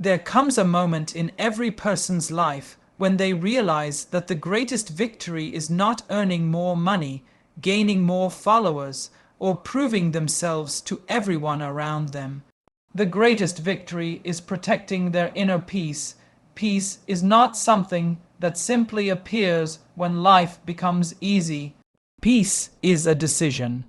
There comes a moment in every person's life when they realize that the greatest victory is not earning more money, gaining more followers, or proving themselves to everyone around them. The greatest victory is protecting their inner peace. Peace is not something that simply appears when life becomes easy. Peace is a decision.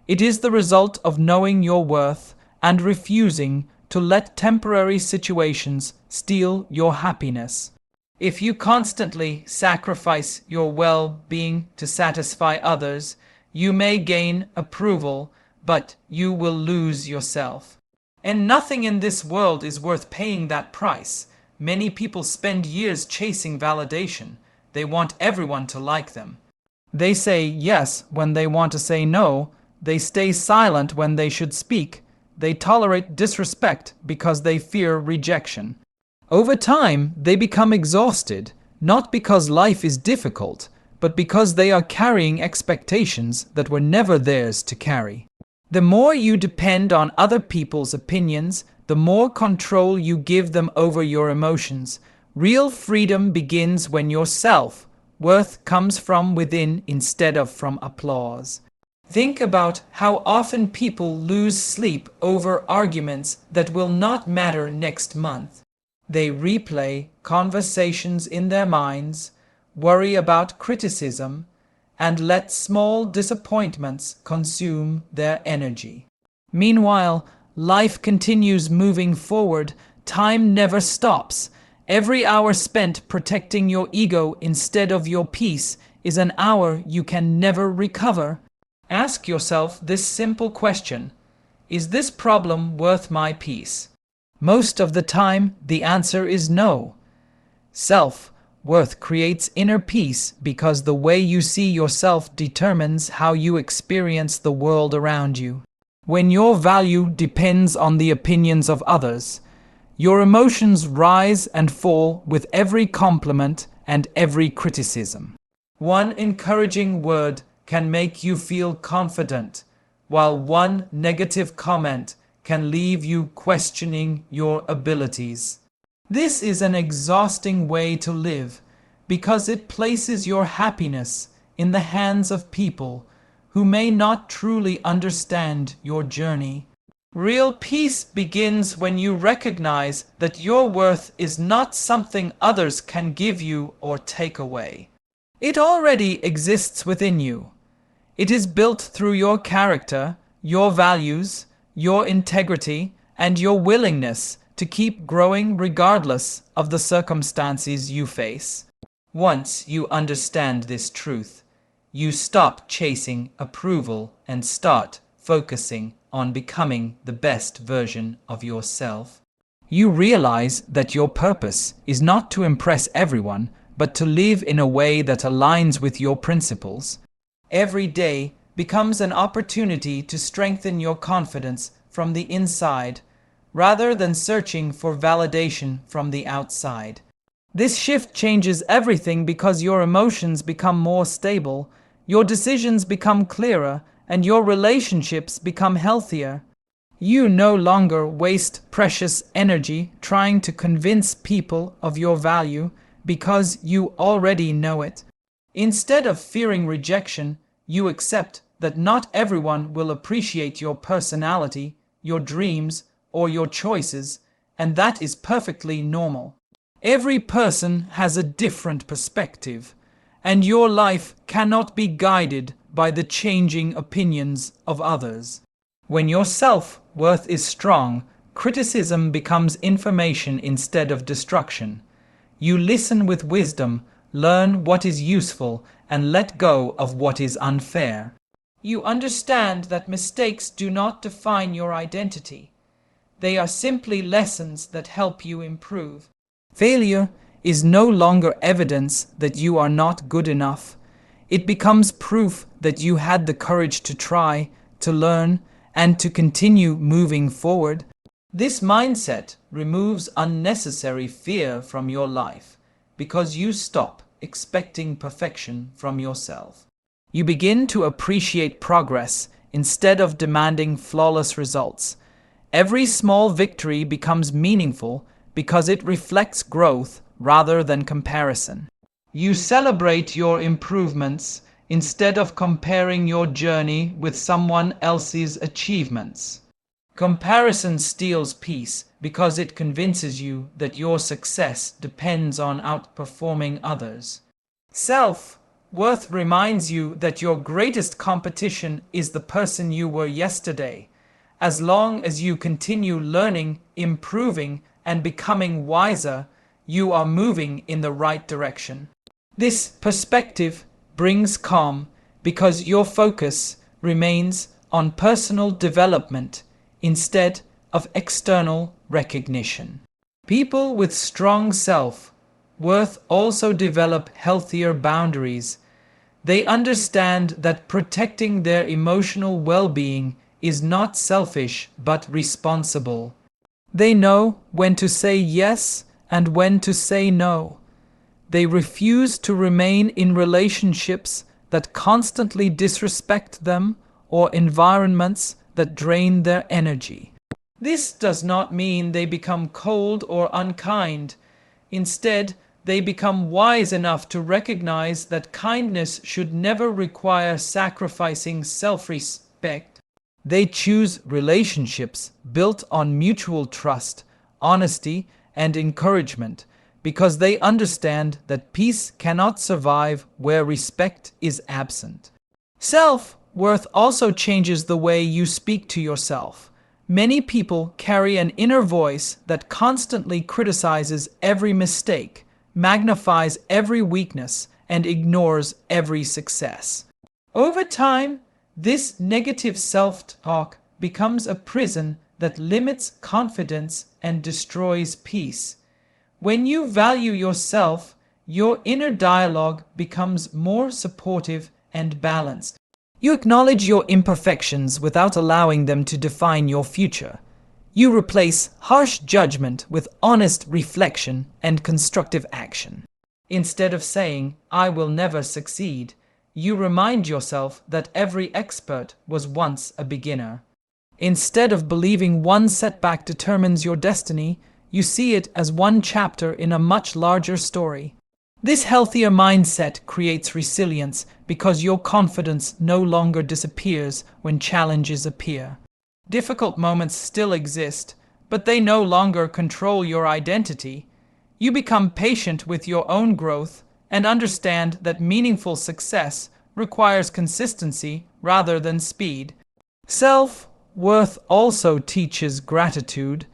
It is the result of knowing your worth and refusing to let temporary situations steal your happiness. If you constantly sacrifice your well-being to satisfy others, you may gain approval, but you will lose yourself. And nothing in this world is worth paying that price. Many people spend years chasing validation. They want everyone to like them. They say yes when they want to say no. They stay silent when they should speak. They tolerate disrespect because they fear rejection. Over time, they become exhausted, not because life is difficult, but because they are carrying expectations that were never theirs to carry. The more you depend on other people's opinions, the more control you give them over your emotions. Real freedom begins when your self-worth comes from within instead of from applause. Think about how often people lose sleep over arguments that will not matter next month. They replay conversations in their minds, worry about criticism, and let small disappointments consume their energy. Meanwhile, life continues moving forward. Time never stops. Every hour spent protecting your ego instead of your peace is an hour you can never recover. Ask yourself this simple question: is this problem worth my peace? Most of the time, the answer is no. Self-worth creates inner peace because the way you see yourself determines how you experience the world around you. When your value depends on the opinions of others, your emotions rise and fall with every compliment and every criticism. One encouraging word can make you feel confident, while one negative comment can leave you questioning your abilities. This is an exhausting way to live because it places your happiness in the hands of people who may not truly understand your journey. Real peace begins when you recognize that your worth is not something others can give you or take away. It already exists within you. It is built through your character, your values, your integrity, and your willingness to keep growing regardless of the circumstances you face. Once you understand this truth, you stop chasing approval and start focusing on becoming the best version of yourself. You realize that your purpose is not to impress everyone, but to live in a way that aligns with your principles. Every day becomes an opportunity to strengthen your confidence from the inside, rather than searching for validation from the outside. This shift changes everything because your emotions become more stable, your decisions become clearer, and your relationships become healthier. You no longer waste precious energy trying to convince people of your value because you already know it. Instead of fearing rejection, you accept that not everyone will appreciate your personality, your dreams, or your choices, and that is perfectly normal. Every person has a different perspective, and your life cannot be guided by the changing opinions of others. When your self-worth is strong, criticism becomes information instead of destruction. You listen with wisdom, learn what is useful, and let go of what is unfair. You understand that mistakes do not define your identity. They are simply lessons that help you improve. Failure is no longer evidence that you are not good enough. It becomes proof that you had the courage to try, to learn, and to continue moving forward. This mindset removes unnecessary fear from your life because you stop expecting perfection from yourself. You begin to appreciate progress instead of demanding flawless results. Every small victory becomes meaningful because it reflects growth rather than comparison. You celebrate your improvements instead of comparing your journey with someone else's achievements. Comparison steals peace because it convinces you that your success depends on outperforming others. Self-worth reminds you that your greatest competition is the person you were yesterday. As long as you continue learning, improving, and becoming wiser, you are moving in the right direction. This perspective brings calm because your focus remains on personal development instead of external recognition. People with strong self-worth also develop healthier boundaries. They understand that protecting their emotional well-being is not selfish but responsible. They know when to say yes and when to say no. They refuse to remain in relationships that constantly disrespect them or environments that drain their energy. This does not mean they become cold or unkind. Instead, they become wise enough to recognize that kindness should never require sacrificing self-respect. They choose relationships built on mutual trust, honesty, and encouragement, because they understand that peace cannot survive where respect is absent. Self-worth also changes the way you speak to yourself. Many people carry an inner voice that constantly criticizes every mistake, magnifies every weakness, and ignores every success. Over time, this negative self-talk becomes a prison that limits confidence and destroys peace. When you value yourself, your inner dialogue becomes more supportive and balanced. You acknowledge your imperfections without allowing them to define your future. You replace harsh judgment with honest reflection and constructive action. Instead of saying, "I will never succeed," you remind yourself that every expert was once a beginner. Instead of believing one setback determines your destiny, you see it as one chapter in a much larger story. This healthier mindset creates resilience because your confidence no longer disappears when challenges appear. Difficult moments still exist, but they no longer control your identity. You become patient with your own growth and understand that meaningful success requires consistency rather than speed. Self-worth also teaches gratitude.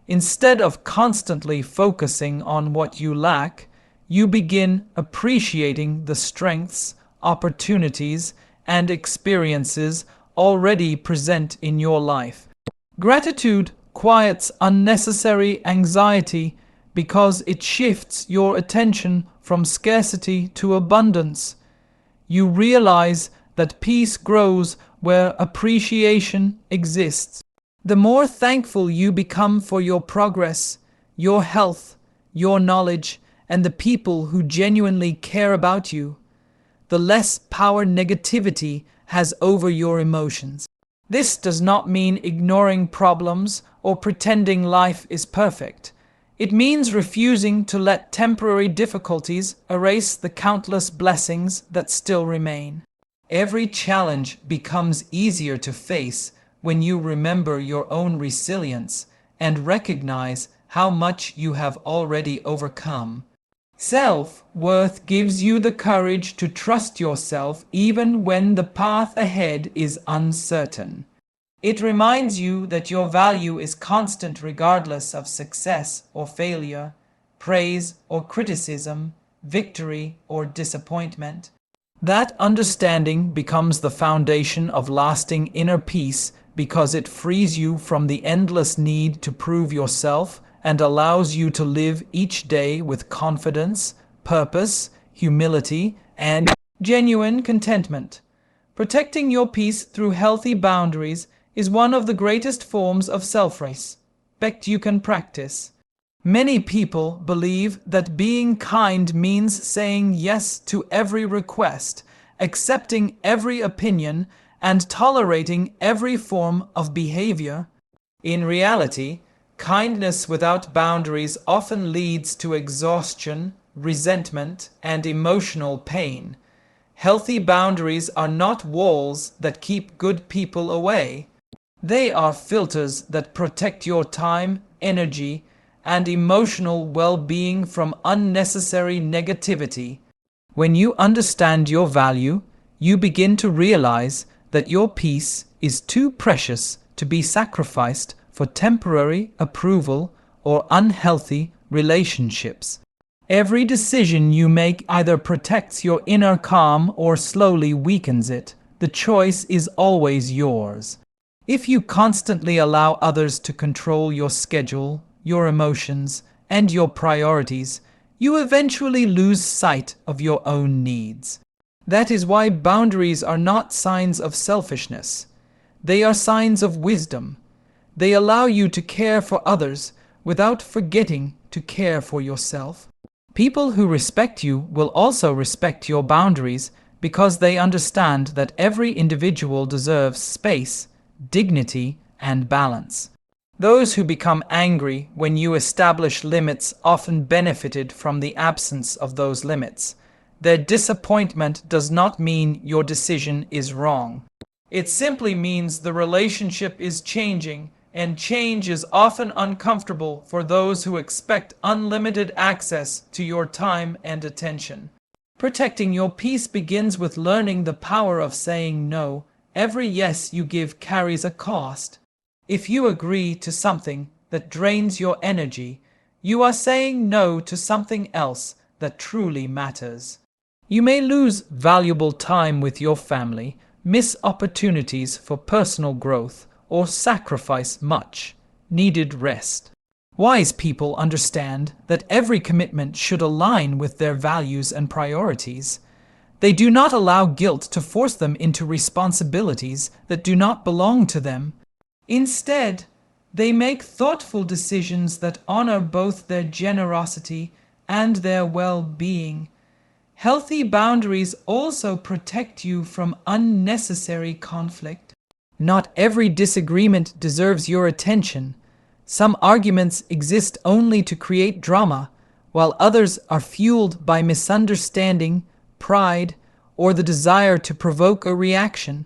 Instead of constantly focusing on what you lack, you begin appreciating the strengths, opportunities, and experiences already present in your life. Gratitude quiets unnecessary anxiety because it shifts your attention from scarcity to abundance. You realize that peace grows where appreciation exists. The more thankful you become for your progress, your health, your knowledge, and the people who genuinely care about you, the less power negativity has over your emotions. This does not mean ignoring problems or pretending life is perfect. It means refusing to let temporary difficulties erase the countless blessings that still remain. Every challenge becomes easier to face when you remember your own resilience and recognize how much you have already overcome. Self-worth gives you the courage to trust yourself even when the path ahead is uncertain. It reminds you that your value is constant regardless of success or failure, praise or criticism, victory or disappointment. That understanding becomes the foundation of lasting inner peace because it frees you from the endless need to prove yourself and allows you to live each day with confidence, purpose, humility, and genuine contentment. Protecting your peace through healthy boundaries is one of the greatest forms of self-respect you can practice. Many people believe that being kind means saying yes to every request, accepting every opinion, and tolerating every form of behavior. In reality, Kindness without boundaries often leads to exhaustion, resentment, and emotional pain. Healthy boundaries are not walls that keep good people away. They are filters that protect your time, energy, and emotional well-being from unnecessary negativity. When you understand your value, you begin to realize that your peace is too precious to be sacrificed for temporary approval or unhealthy relationships. Every decision you make either protects your inner calm or slowly weakens it. The choice is always yours. If you constantly allow others to control your schedule, your emotions, and your priorities, you eventually lose sight of your own needs. That is why boundaries are not signs of selfishness. They are signs of wisdom. They allow you to care for others without forgetting to care for yourself. People who respect you will also respect your boundaries because they understand that every individual deserves space, dignity, and balance. Those who become angry when you establish limits often benefited from the absence of those limits. Their disappointment does not mean your decision is wrong. It simply means the relationship is changing, and change is often uncomfortable for those who expect unlimited access to your time and attention. Protecting your peace begins with learning the power of saying no. Every yes you give carries a cost. If you agree to something that drains your energy, you are saying no to something else that truly matters. You may lose valuable time with your family, miss opportunities for personal growth, or sacrifice much needed rest. Wise people understand that every commitment should align with their values and priorities. They do not allow guilt to force them into responsibilities that do not belong to them. Instead, they make thoughtful decisions that honor both their generosity and their well-being. Healthy boundaries also protect you from unnecessary conflict. Not every disagreement deserves your attention. Some arguments exist only to create drama, while others are fueled by misunderstanding, pride, or the desire to provoke a reaction.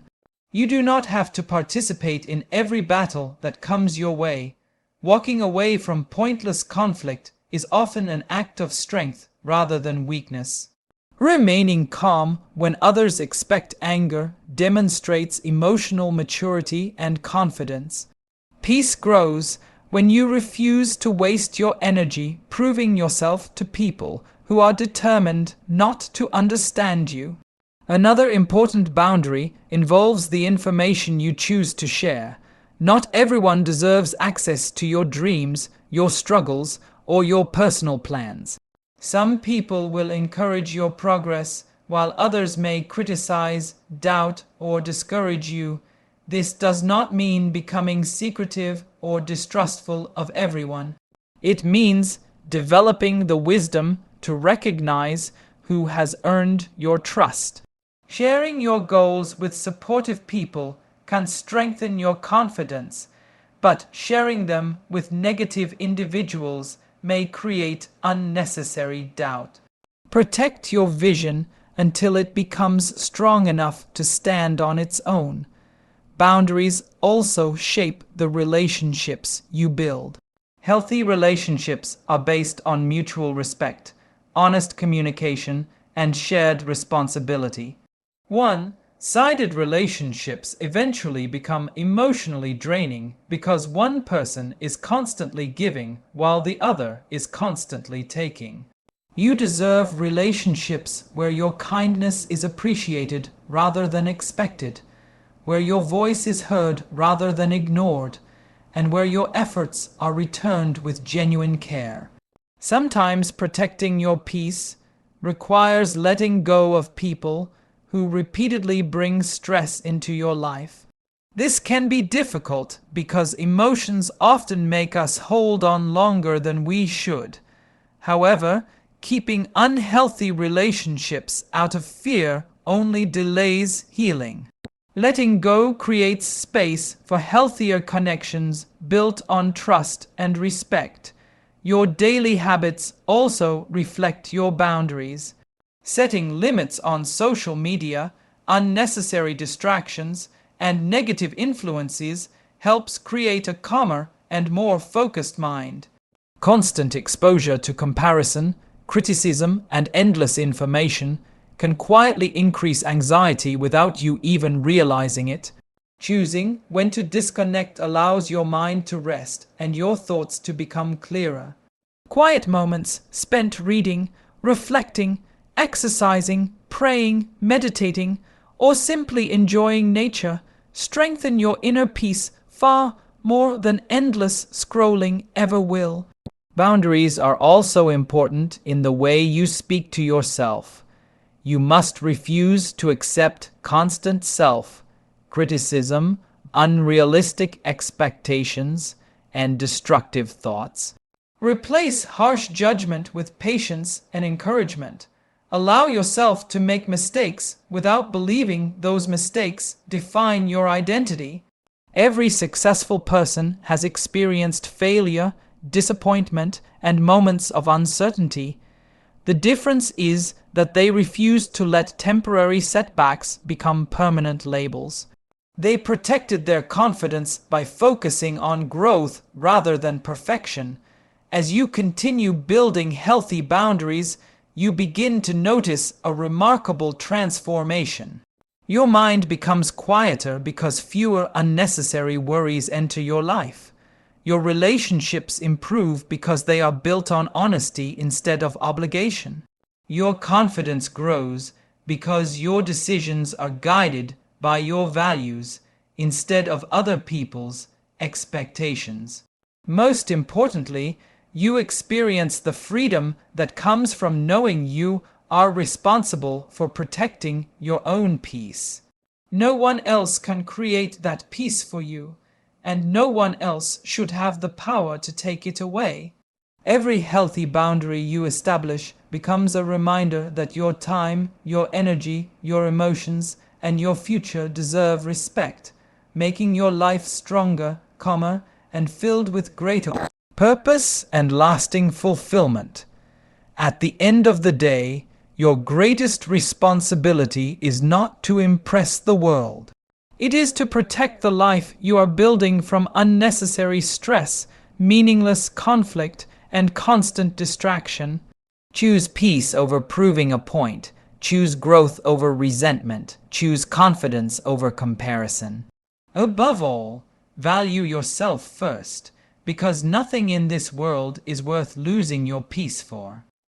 You do not have to participate in every battle that comes your way. Walking away from pointless conflict is often an act of strength rather than weakness. Remaining calm when others expect anger demonstrates emotional maturity and confidence. Peace grows when you refuse to waste your energy proving yourself to people who are determined not to understand you. Another important boundary involves the information you choose to share. Not everyone deserves access to your dreams, your struggles, or your personal plans. Some people will encourage your progress, while others may criticize, doubt, or discourage you. This does not mean becoming secretive or distrustful of everyone. It means developing the wisdom to recognize who has earned your trust. Sharing your goals with supportive people can strengthen your confidence, but sharing them with negative individuals may create unnecessary doubt. Protect your vision until it becomes strong enough to stand on its own. Boundaries also shape the relationships you build. Healthy relationships are based on mutual respect, honest communication, and shared responsibility. One-sided relationships eventually become emotionally draining because one person is constantly giving while the other is constantly taking. You deserve relationships where your kindness is appreciated rather than expected, where your voice is heard rather than ignored, and where your efforts are returned with genuine care. Sometimes protecting your peace requires letting go of people who repeatedly bring stress into your life. This can be difficult because emotions often make us hold on longer than we should. However, keeping unhealthy relationships out of fear only delays healing. Letting go creates space for healthier connections built on trust and respect. Your daily habits also reflect your boundaries. Setting limits on social media, unnecessary distractions, and negative influences helps create a calmer and more focused mind. Constant exposure to comparison, criticism, and endless information can quietly increase anxiety without you even realizing it. Choosing when to disconnect allows your mind to rest and your thoughts to become clearer. Quiet moments spent reading, reflecting, exercising, praying, meditating, or simply enjoying nature strengthen your inner peace far more than endless scrolling ever will. Boundaries are also important in the way you speak to yourself. You must refuse to accept constant self-criticism, unrealistic expectations, and destructive thoughts. Replace harsh judgment with patience and encouragement. Allow yourself to make mistakes without believing those mistakes define your identity. Every successful person has experienced failure, disappointment, and moments of uncertainty. The difference is that they refuse to let temporary setbacks become permanent labels. They protected their confidence by focusing on growth rather than perfection. As you continue building healthy boundaries, you begin to notice a remarkable transformation. Your mind becomes quieter because fewer unnecessary worries enter your life. Your relationships improve because they are built on honesty instead of obligation. Your confidence grows because your decisions are guided by your values instead of other people's expectations. Most importantly, you experience the freedom that comes from knowing you are responsible for protecting your own peace. No one else can create that peace for you, and no one else should have the power to take it away. Every healthy boundary you establish becomes a reminder that your time, your energy, your emotions, and your future deserve respect, making your life stronger, calmer, and filled with greater purpose and lasting fulfillment. At the end of the day, your greatest responsibility is not to impress the world. It is to protect the life you are building from unnecessary stress, meaningless conflict, and constant distraction. Choose peace over proving a point. Choose growth over resentment. Choose confidence over comparison. Above all, value yourself first, because nothing in this world is worth losing your peace for.